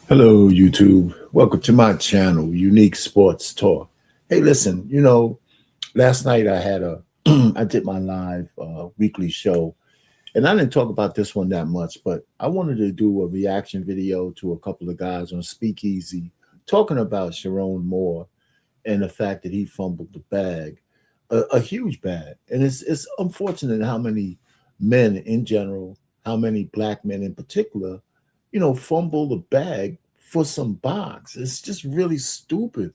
Hello, YouTube. Welcome to my channel, Unique Sports Talk. Hey, listen, last night I had I did my live weekly show, and I didn't talk about this one that much, but I wanted to do a reaction video to a couple of guys on Speakeasy talking about Sherone Moore and the fact that he fumbled the bag, a huge bag. And it's unfortunate how many men in general, how many black men in particular, fumble the bag for some box. It's just really stupid.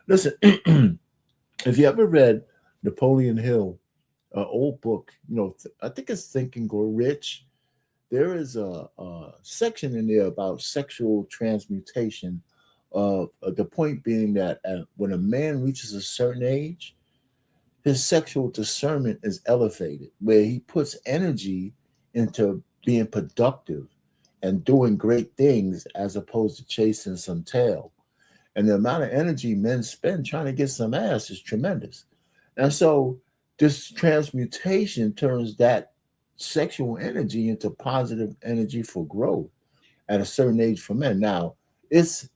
Listen, if you ever read Napoleon Hill, an old book, I think it's Think and Grow Rich. There is a section in there about sexual transmutation. The point being that when a man reaches a certain age, his sexual discernment is elevated, where he puts energy into being productive and doing great things as opposed to chasing some tail. And the amount of energy men spend trying to get some ass is tremendous. And so this transmutation turns that sexual energy into positive energy for growth at a certain age for men. Now, it's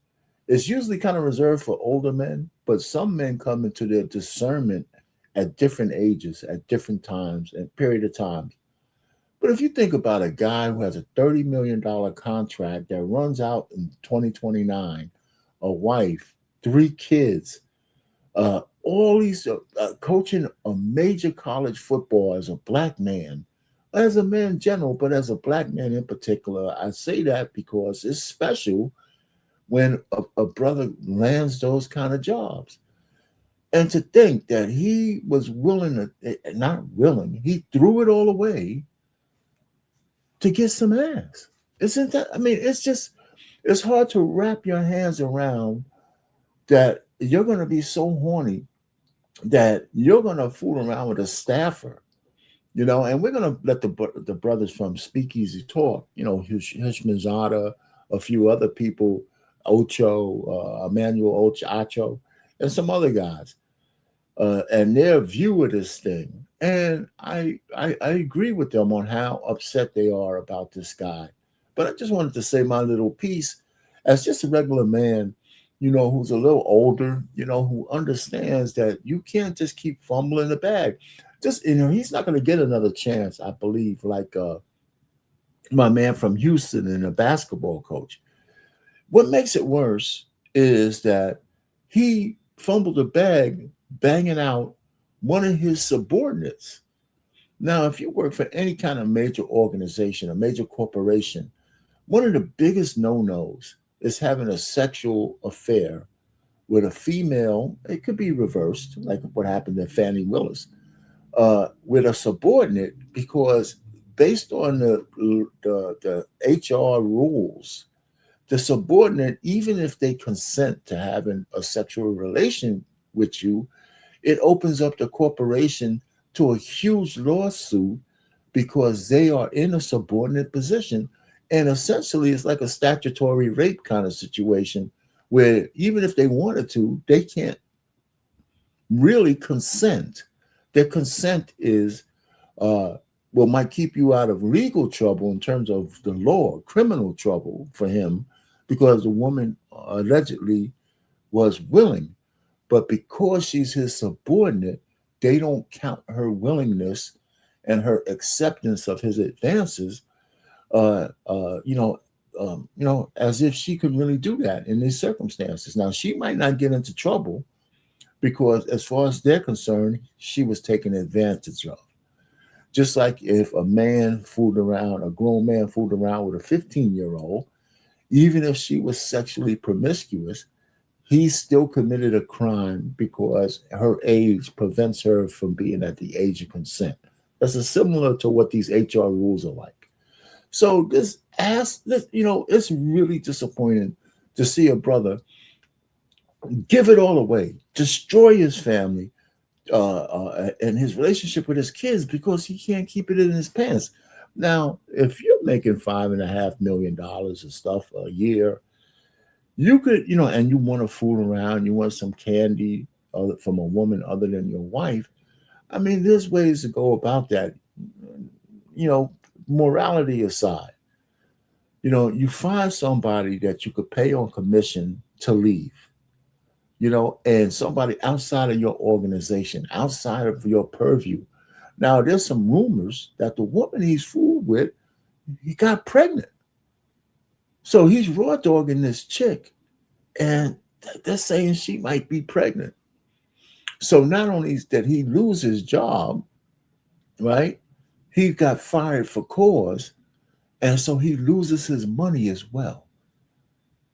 it's usually kind of reserved for older men, but some men come into their discernment at different ages, at different times, and period of times. But if you think about a guy who has a $30 million contract that runs out in 2029, a wife, three kids, all these coaching a major college football as a black man, as a man in general, but as a black man in particular, I say that because it's special when a brother lands those kind of jobs. And to think that he was willing to, not willing, he threw it all away to get some ass. Isn't that? I mean, it's hard to wrap your hands around that you're going to be so horny that you're going to fool around with a staffer, and we're going to let the brothers from Speakeasy talk, Hishmanzada, a few other people, Ocho, Emmanuel Ocho, and some other guys, and their view of this thing. And I agree with them on how upset they are about this guy. But I just wanted to say my little piece as just a regular man, who's a little older, who understands that you can't just keep fumbling the bag. Just, he's not going to get another chance, I believe, like my man from Houston and a basketball coach. What makes it worse is that he fumbled the bag banging out one of his subordinates. Now, if you work for any kind of major organization, a major corporation, one of the biggest no-nos is having a sexual affair with a female. It could be reversed, like what happened to Fannie Willis, with a subordinate, because based on the HR rules, the subordinate, even if they consent to having a sexual relation with you, it opens up the corporation to a huge lawsuit because they are in a subordinate position. And essentially, it's like a statutory rape kind of situation where even if they wanted to, they can't really consent. Their consent is, might keep you out of legal trouble in terms of the law, criminal trouble for him, because the woman allegedly was willing. But because she's his subordinate, they don't count her willingness and her acceptance of his advances, as if she could really do that in these circumstances. Now, she might not get into trouble because, as far as they're concerned, she was taken advantage of. Just like if a grown man fooled around with a 15-year-old, even if she was sexually promiscuous, he still committed a crime because her age prevents her from being at the age of consent. That's similar to what these HR rules are like. So it's really disappointing to see a brother give it all away, destroy his family, and his relationship with his kids because he can't keep it in his pants. Now, if you're making $5.5 million and stuff a year, you could, and you want to fool around, you want some candy from a woman other than your wife. I mean, there's ways to go about that, morality aside. You find somebody that you could pay on commission to leave, and somebody outside of your organization, outside of your purview. Now, there's some rumors that the woman he's fooled with, he got pregnant. So he's raw dogging this chick, and they're saying she might be pregnant. So not only did he lose his job, right? He got fired for cause, and so he loses his money as well.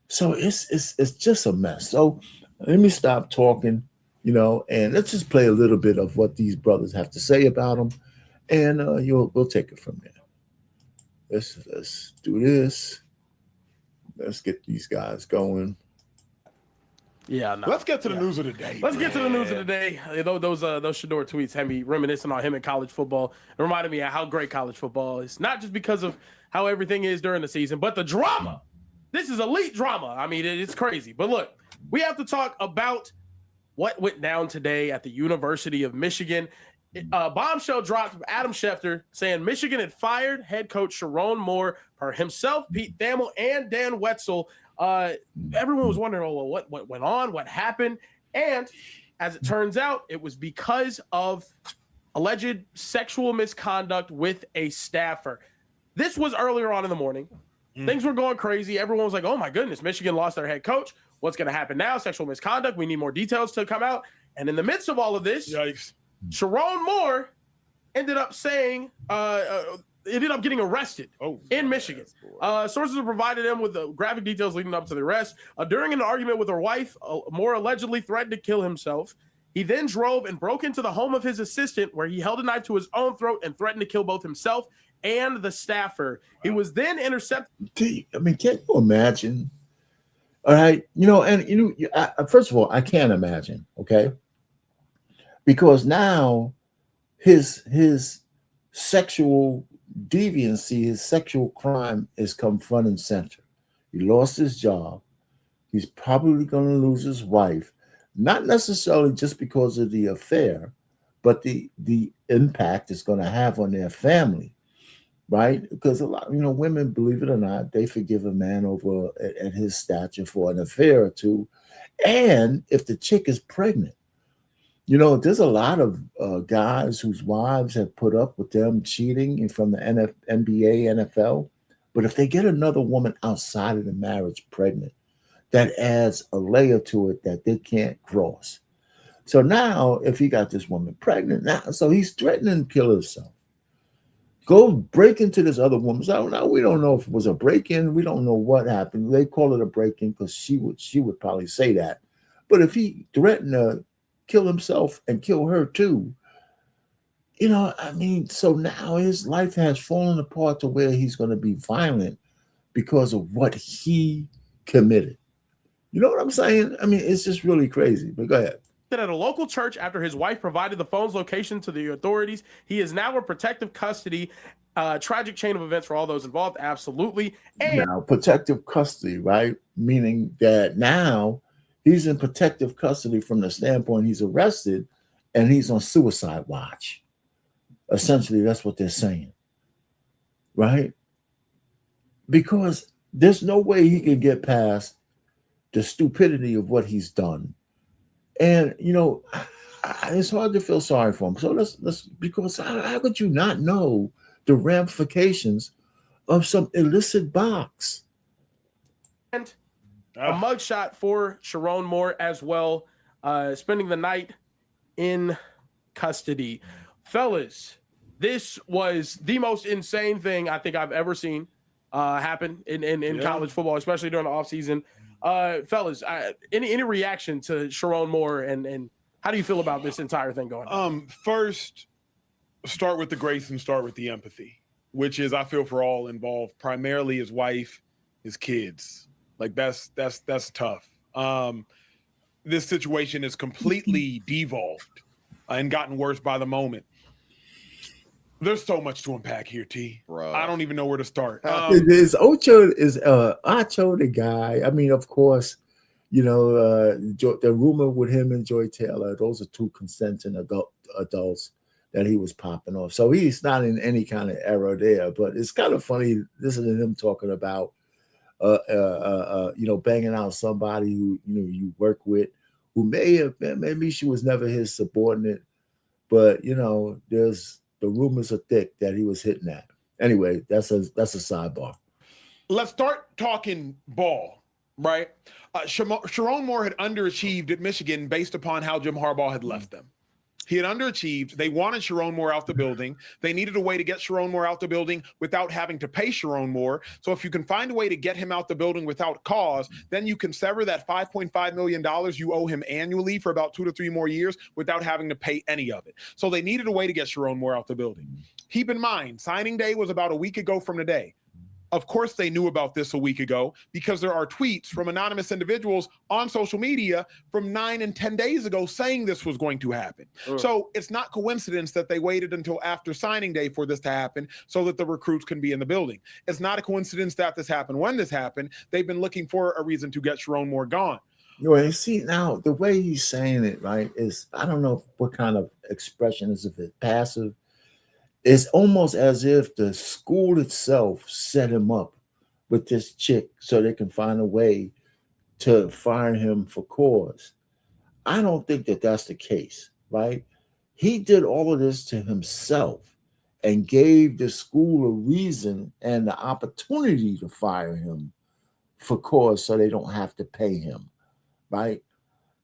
So it's just a mess. So let me stop talking, and let's just play a little bit of what these brothers have to say about him, and we'll take it from there. Let's do this. Let's get these guys going. Yeah, no. Let's get to the news of the day. Let's get to the news of the day. Those Shador tweets had me reminiscing on him in college football. It reminded me of how great college football is, not just because of how everything is during the season, but the drama. This is elite drama. I mean, it's crazy. But look, we have to talk about what went down today at the University of Michigan. Bombshell dropped from Adam Schefter saying Michigan had fired head coach Sherone Moore per himself, Pete Thamel, and Dan Wetzel. Everyone was wondering, what went on, what happened, and as it turns out, it was because of alleged sexual misconduct with a staffer. This was earlier on in the morning. Things were going crazy. Everyone was like, oh my goodness, Michigan lost their head coach. What's going to happen now? Sexual misconduct. We need more details to come out. And in the midst of all of this, yikes, Sherone Moore ended up saying, ended up getting arrested in Michigan. Sources have provided him with the graphic details leading up to the arrest. During an argument with her wife, Moore allegedly threatened to kill himself. He then drove and broke into the home of his assistant, where he held a knife to his own throat and threatened to kill both himself and the staffer. He was then intercepted. I mean, can you imagine? All right, first of all, I can't imagine. Okay, because now his sexual deviancy, his sexual crime is come front and center. He lost his job. He's probably going to lose his wife, not necessarily just because of the affair, but the impact it's going to have on their family, right? Because a lot, women, believe it or not, they forgive a man over at his stature for an affair or two. And if the chick is pregnant, there's a lot of guys whose wives have put up with them cheating from the NBA, NFL. But if they get another woman outside of the marriage pregnant, that adds a layer to it that they can't cross. So now, if he got this woman pregnant, so he's threatening to kill himself. Go break into this other woman's house. Now, we don't know if it was a break-in. We don't know what happened. They call it a break-in because she would probably say that. But if he threatened to kill himself and kill her too, so now his life has fallen apart to where he's going to be violent because of what he committed. You know what I'm saying? I mean, it's just really crazy. But go ahead. At a local church after his wife provided the phone's location to the authorities. He is now in protective custody. Tragic chain of events for all those involved. Absolutely. And now, protective custody, right? Meaning that now he's in protective custody from the standpoint he's arrested and he's on suicide watch. Essentially, that's what they're saying, right? Because there's no way he can get past the stupidity of what he's done. And, it's hard to feel sorry for him. So let's because how could you not know the ramifications of some illicit box? And a mugshot for Sherone Moore as well, spending the night in custody. Fellas, this was the most insane thing I think I've ever seen happen in college football, especially during the offseason. Fellas, any reaction to Sherone Moore and how do you feel about this entire thing going on? First, start with the grace and start with the empathy, which is I feel for all involved, primarily his wife, his kids. Like that's tough. This situation is completely devolved and gotten worse by the moment. There's so much to unpack here, T. Bro. I don't even know where to start. Is Acho the guy? I mean, of course, the rumor with him and Joy Taylor, those are two consenting adults that he was popping off. So he's not in any kind of error there. But it's kind of funny listening to him talking about banging out somebody who you work with, who maybe she was never his subordinate, but there's the rumors are thick that he was hitting that. Anyway, that's a sidebar. Let's start talking ball, right? Sherone Moore had underachieved at Michigan based upon how Jim Harbaugh had left them. He had underachieved. They wanted Sherone Moore out the building. They needed a way to get Sherone Moore out the building without having to pay Sherone Moore. So if you can find a way to get him out the building without cause, then you can sever that $5.5 million you owe him annually for about 2 to 3 more years without having to pay any of it. So they needed a way to get Sherone Moore out the building. Keep in mind, signing day was about a week ago from today. Of course, they knew about this a week ago because there are tweets from anonymous individuals on social media from 9 and 10 days ago saying this was going to happen. So it's not coincidence that they waited until after signing day for this to happen so that the recruits can be in the building. It's not a coincidence that this happened when this happened. They've been looking for a reason to get Sherone Moore gone. You see, now the way he's saying it, right, is I don't know what kind of expression is, if it's passive. It's almost as if the school itself set him up with this chick so they can find a way to fire him for cause. I don't think that that's the case, right? He did all of this to himself and gave the school a reason and the opportunity to fire him for cause so they don't have to pay him, right?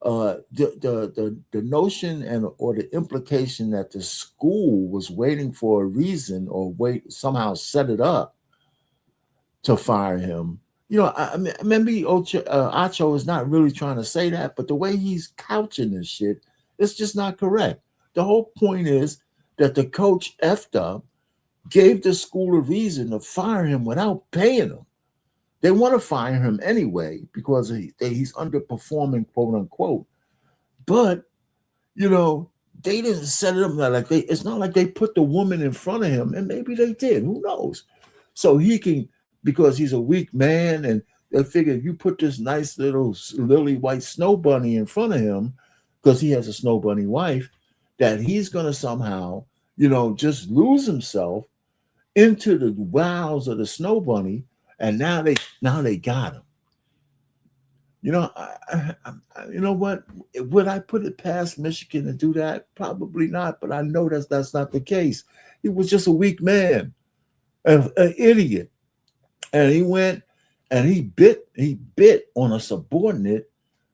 The notion or the implication that the school was waiting for a reason or somehow set it up to fire him. I mean, maybe Acho is not really trying to say that, but the way he's couching this shit, it's just not correct. The whole point is that the coach effed up, gave the school a reason to fire him without paying him. They want to fire him anyway because he's underperforming, quote unquote. But, they didn't set it up it's not like they put the woman in front of him, and maybe they did. Who knows? So he can, because he's a weak man, and they figure if you put this nice little lily white snow bunny in front of him, because he has a snow bunny wife, that he's going to somehow, just lose himself into the wows of the snow bunny. And now they got him. You know what? Would I put it past Michigan to do that? Probably not. But I know that's not the case. He was just a weak man, an idiot, and he went and he bit on a subordinate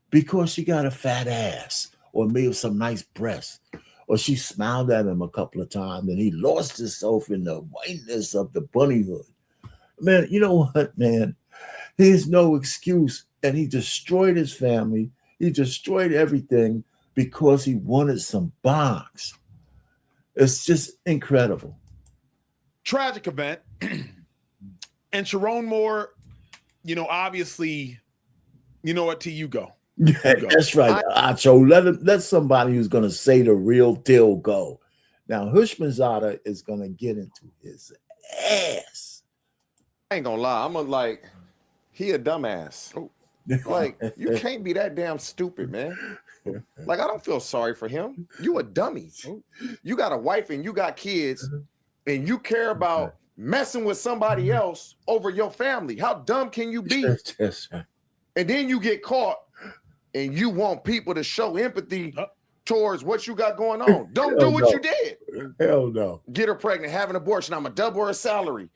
because she got a fat ass or maybe some nice breasts, or she smiled at him a couple of times, and he lost himself in the whiteness of the bunnyhood. Man, you know what, man? There's no excuse. And he destroyed his family. He destroyed everything because he wanted some box. It's just incredible. Tragic event. And Sherone Moore, obviously, what, till you go. Yeah, that's right, Acho. Let somebody who's going to say the real deal go. Now, Hushmanzada is going to get into his ass. I ain't gonna lie. He a dumbass. Like, you can't be that damn stupid, man. Like, I don't feel sorry for him. You a dummy. You got a wife and you got kids, and you care about messing with somebody else over your family. How dumb can you be? And then you get caught, and you want people to show empathy towards what you got going on. Don't do what you did. Hell no. Get her pregnant, have an abortion. I'm gonna double her salary.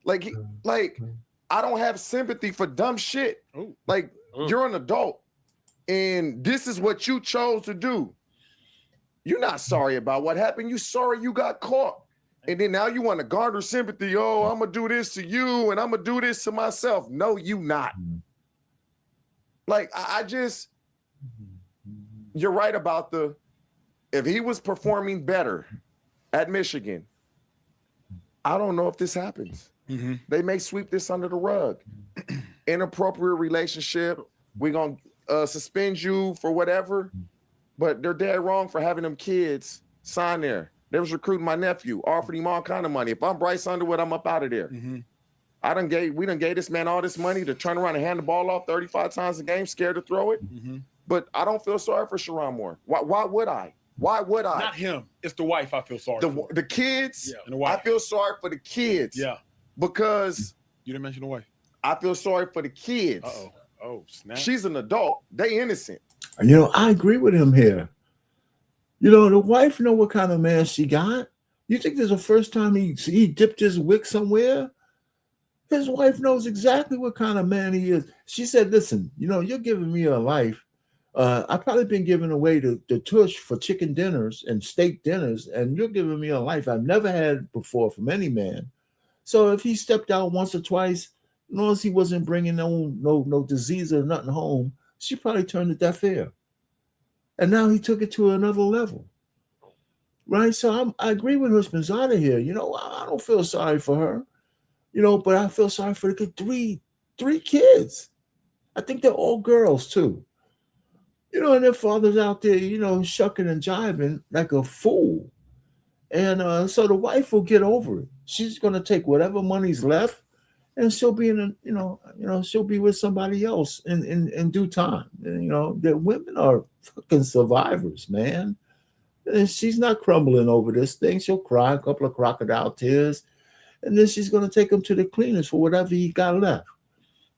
Like, I don't have sympathy for dumb shit. Like, you're an adult, and this is what you chose to do. You're not sorry about what happened. You're sorry you got caught. And then now you want to garner sympathy. Oh, I'm going to do this to you, and I'm going to do this to myself. No, you not. Like, you're right about if he was performing better at Michigan, I don't know if this happens. They may sweep this under the rug. Inappropriate relationship. We're going to suspend you for whatever, but they're dead wrong for having them kids sign there. They was recruiting my nephew, offered him all kind of money. If I'm Bryce Underwood, I'm up out of there. We done gave this man all this money to turn around and hand the ball off 35 times a game, scared to throw it. But I don't feel sorry for Sherone Moore. Why would I? Why would I? Not him. It's the wife I feel sorry for. The kids, and the wife. I feel sorry for the kids. Yeah. Because you didn't mention the wife. I feel sorry for the kids. Oh, snap. She's an adult. They innocent. You know, I agree with him here. You know, the wife know what kind of man she got. You think there's the first time he dipped his wick somewhere? His wife knows exactly what kind of man he is. She said, listen, you know, you're giving me a life. I've probably been giving away the tush for chicken dinners and steak dinners, and you're giving me a life I've never had before from any man. So if he stepped out once or twice, as long as he wasn't bringing no disease or nothing home, she probably turned a deaf ear. And now he took it to another level. Right? So I agree with Husbandzada here. You know, I don't feel sorry for her. You know, but I feel sorry for the three kids. I think they're all girls too. You know, and their father's out there, you know, shucking and jiving like a fool. And so the wife will get over it. She's going to take whatever money's left, and she'll be she'll be with somebody else in due time. And, you know, the women are fucking survivors, man. And she's not crumbling over this thing. She'll cry a couple of crocodile tears, and then she's going to take him to the cleaners for whatever he got left.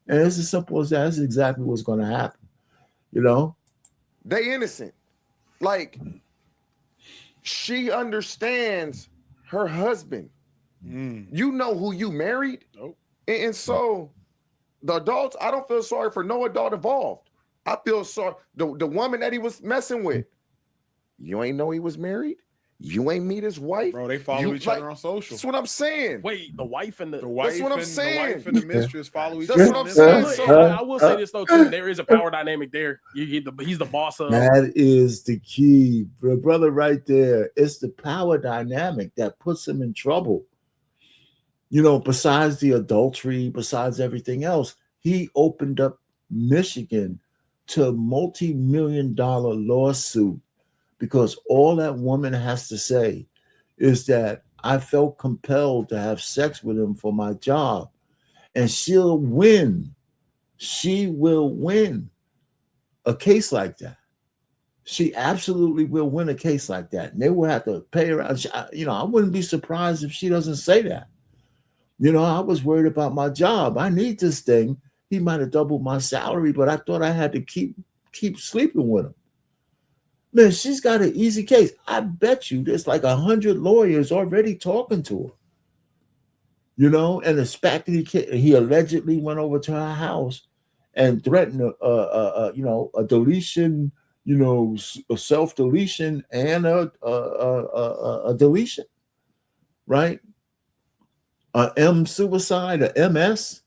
And it's as simple as that. That's exactly what's going to happen. You know? They innocent. Like, she understands her husband. You know who you married. Nope. And so the adults, I don't feel sorry for no adult involved. I feel sorry. The woman that he was messing with, you ain't know he was married. You ain't meet his wife. Bro, they follow each other on social. That's what I'm saying. Wait, the wife and that's what I'm saying. The wife and the mistress follow each That's other. what I'm saying. So, I will say this though too. There is a power dynamic there. He's the boss of. That is the key, brother, right there. It's the power dynamic that puts him in trouble. You know, besides the adultery, besides everything else, he opened up Michigan to a multi-million-dollar lawsuit because all that woman has to say is that I felt compelled to have sex with him for my job. And she'll win. She will win a case like that. She absolutely will win a case like that. And they will have to pay her out. You know, I wouldn't be surprised if she doesn't say that. You know, I was worried about my job. I need this thing. He might have doubled my salary, but I thought I had to keep sleeping with him. Man, she's got an easy case. I bet you there's like 100 lawyers already talking to her. You know, and the fact that he allegedly went over to her house and threatened a deletion, you know, a self-deletion and a deletion, right? M suicide, a MS.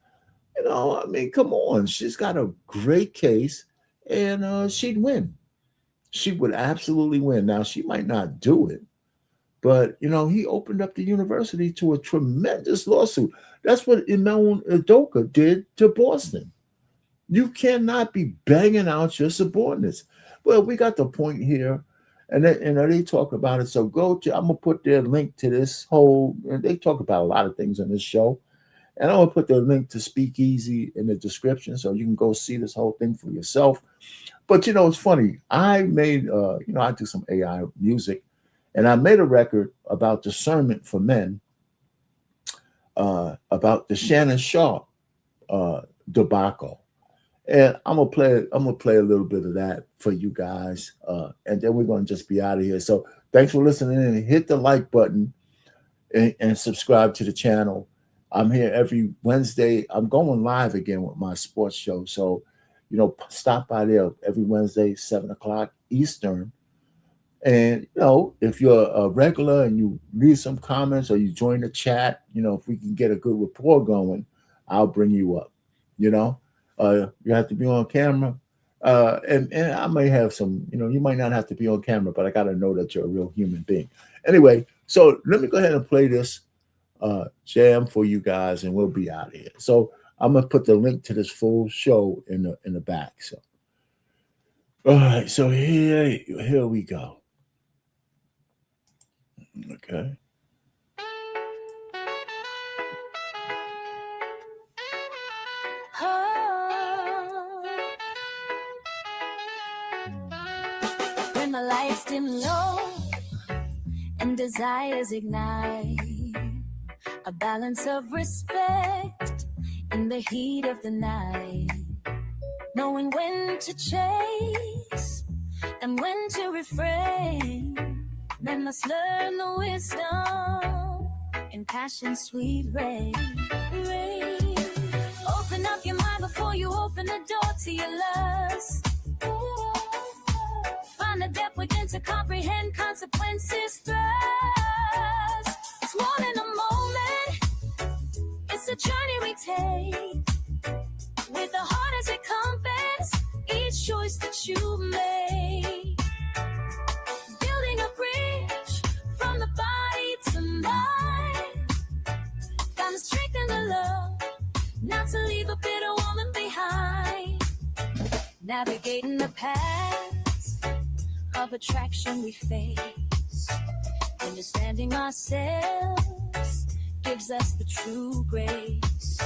You know, I mean, come on. She's got a great case, and she'd win. She would absolutely win. Now, she might not do it, but, you know, he opened up the university to a tremendous lawsuit. That's what Imelda Udoka did to Boston. You cannot be banging out your subordinates. Well, we got the point here, and they talk about it. So I'm going to put their link to this whole, and they talk about a lot of things on this show. And I'm going to put the link to Speakeasy in the description so you can go see this whole thing for yourself. But, you know, it's funny. I made, I do some AI music, and I made a record about discernment for men, about the Shannon Sharp debacle. And I'm gonna play a little bit of that for you guys, and then we're gonna just be out of here. So thanks for listening and hit the like button and subscribe to the channel. I'm here every Wednesday. I'm going live again with my sports show. So, you know, stop by there every Wednesday, 7:00 Eastern. And, you know, if you're a regular and you leave some comments or you join the chat, you know, if we can get a good rapport going, I'll bring you up, you know. You have to be on camera. And I may have some, you know, you might not have to be on camera, but I got to know that you're a real human being. Anyway, so let me go ahead and play this jam for you guys, and we'll be out of here. So I'm going to put the link to this full show in the back. So, all right, so here we go. Okay. When the lights dim low and desires ignite, a balance of respect in the heat of the night, knowing when to chase and when to refrain. Men must learn the wisdom in passion's sweet rain. Open up your mind before you open the door to your lust. Find the depth within to comprehend consequences thrust. It's more than a moment, it's a journey we take, with the heart as a compass, each choice that you make. Building a bridge from the body to mind. Find the strength and the love, not to leave a bitter woman behind. Navigating the paths of attraction we face. Understanding ourselves gives us the true grace.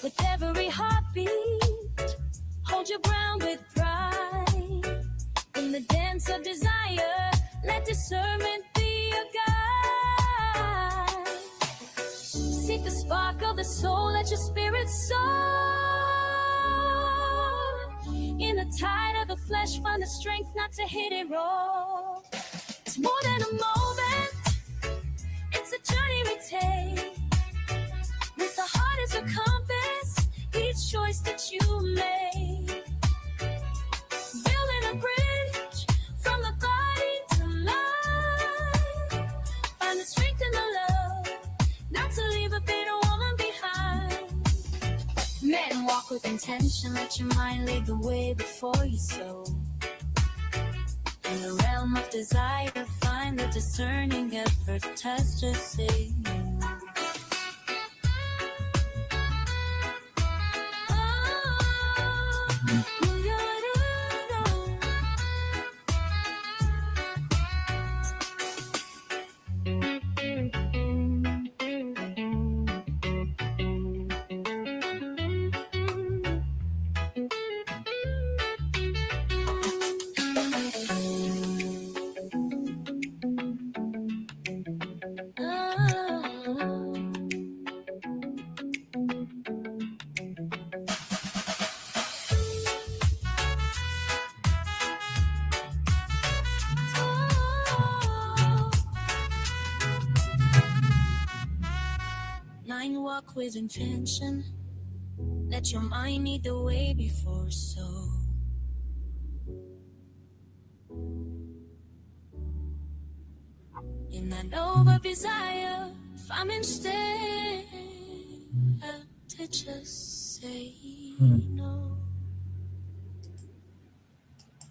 With every heartbeat, hold your ground with pride. In the dance of desire, let discernment be your guide. Seek the spark of the soul, let your spirit soar. In the tide of the flesh, find the strength not to hit it raw. It's more than a moment, it's a journey we take, with the heart as a compass, each choice that you make. Building a bridge from the body to life. Find the strength and the love, not to leave a bitter woman behind. Men walk with intention, let your mind lead the way before you sow. In the realm of desire, find the discerning effort, touch to say no. Walk with intention, let your mind lead the way before so. In that over desire, if I'm instead to just say no.